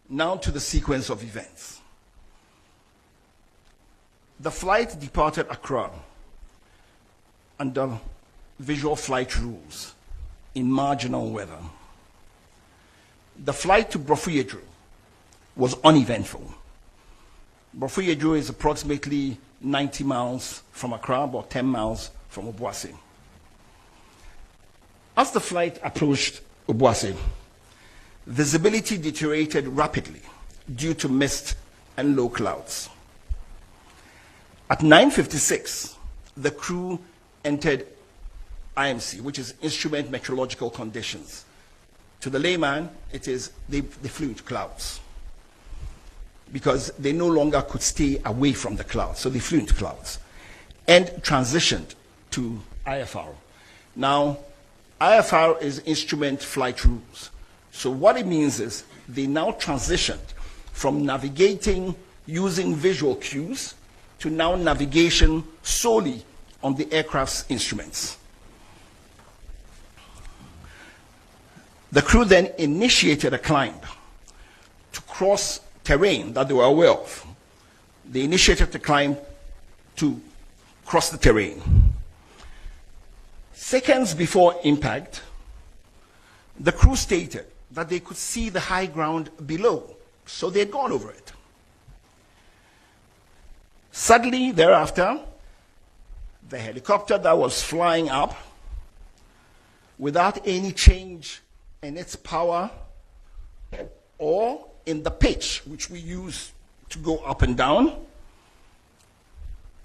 Now to the sequence of events. The flight departed Accra under visual flight rules in marginal weather. The flight to Fordjour was uneventful. Fordjour is approximately 90 miles from Accra, about 10 miles from Obuasi. As the flight approached Obuasi, visibility deteriorated rapidly due to mist and low clouds. At 9:56, the crew entered IMC, which is Instrument Meteorological Conditions. To the layman, it is they flew into clouds because they no longer could stay away from the clouds, so they flew into clouds and transitioned to IFR. Now, IFR is Instrument Flight Rules. So what it means is they now transitioned from navigating using visual cues to now navigation solely on the aircraft's instruments. The crew then initiated a climb to cross terrain that they were aware of. They initiated the climb to cross the terrain. Seconds before impact, the crew stated that they could see the high ground below, so they had gone over it. Suddenly thereafter, the helicopter that was flying up without any change in its power or in the pitch, which we use to go up and down,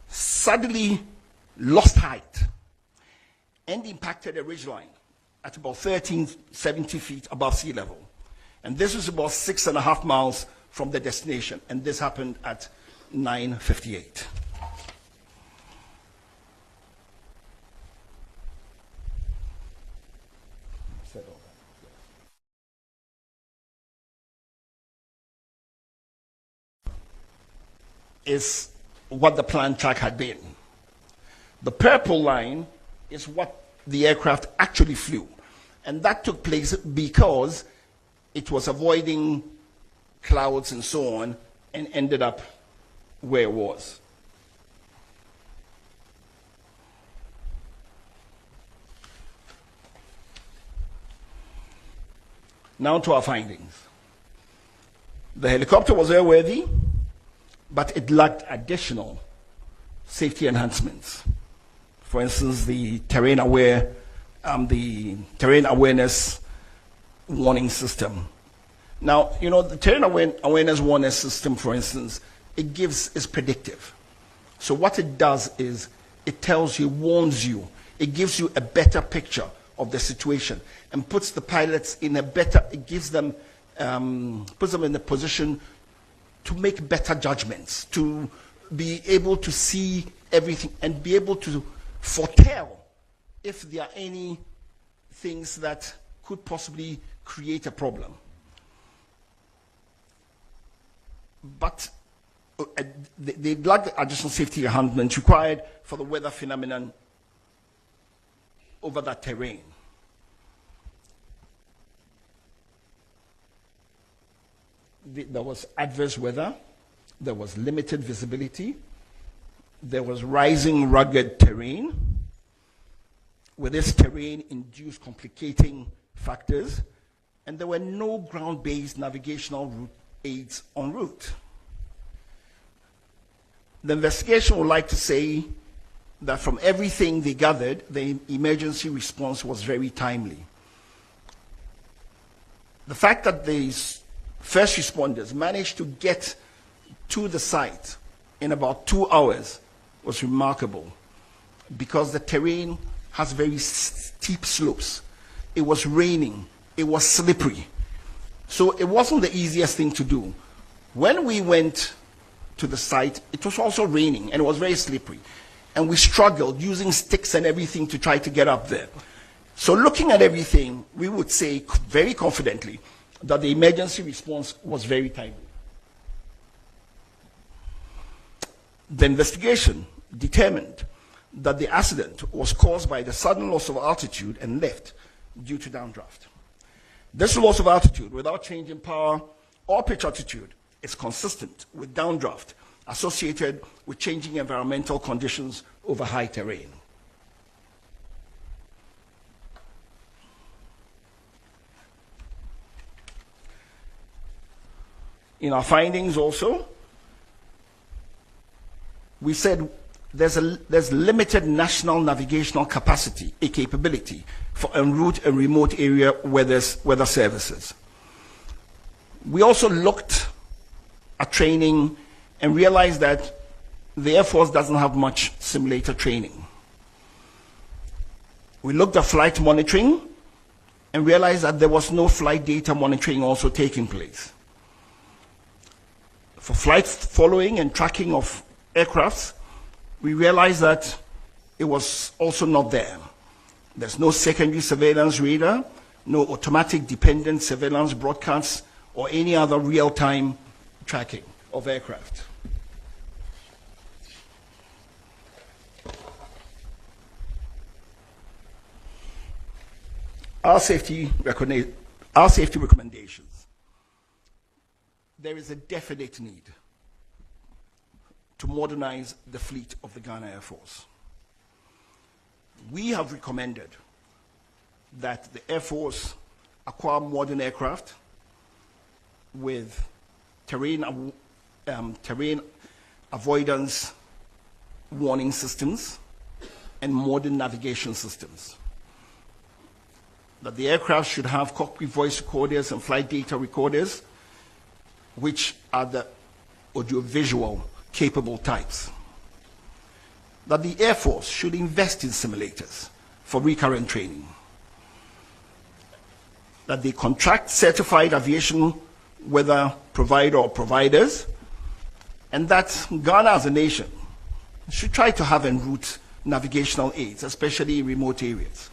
suddenly lost height and impacted a ridgeline at about 1370 feet above sea level. And this was about 6.5 miles from the destination, and this happened at 9:58. Is what the planned track had been. The purple line is what the aircraft actually flew. And that took place because it was avoiding clouds and so on and ended up where it was. Now to our findings. The helicopter was airworthy, but it lacked additional safety enhancements. For instance, the terrain awareness warning system. Now, you know, the terrain awareness warning system, for instance, is predictive. So what it does is it tells you, warns you, it gives you a better picture of the situation and puts the pilots in a better, it gives them, puts them in a position to make better judgments, to be able to see everything and be able to foretell if there are any things that could possibly create a problem. But they lack the additional safety enhancements required for the weather phenomenon over that terrain. There was adverse weather, there was limited visibility, there was rising rugged terrain. With this terrain induced complicating factors, and there were no ground-based navigational route aids en route. The investigation would like to say that from everything they gathered, the emergency response was very timely. The fact that these first responders managed to get to the site in about 2 hours was remarkable because the terrain has very steep slopes. It was raining, it was slippery. So it wasn't the easiest thing to do. When we went to the site, it was also raining and it was very slippery. And we struggled using sticks and everything to try to get up there. So looking at everything, we would say very confidently that the emergency response was very timely. The investigation determined that the accident was caused by the sudden loss of altitude and lift due to downdraft. This loss of altitude without change in power or pitch altitude is consistent with downdraft associated with changing environmental conditions over high terrain. In our findings also, we said there's limited national navigational capacity, a capability for en route and remote area weather services. We also looked at training and realized that the Air Force doesn't have much simulator training. We looked at flight monitoring and realized that there was no flight data monitoring also taking place. For flight following and tracking of aircrafts, we realized that it was also not there. There's no secondary surveillance radar, no automatic dependent surveillance broadcasts, or any other real-time tracking of aircraft. Our safety recommendations. There is a definite need to modernize the fleet of the Ghana Air Force. We have recommended that the Air Force acquire modern aircraft with terrain avoidance warning systems and modern navigation systems. That the aircraft should have cockpit voice recorders and flight data recorders, which are the audiovisual capable types. That the Air Force should invest in simulators for recurrent training. That they contract certified aviation weather provider or providers, and that Ghana as a nation should try to have en route navigational aids, especially in remote areas.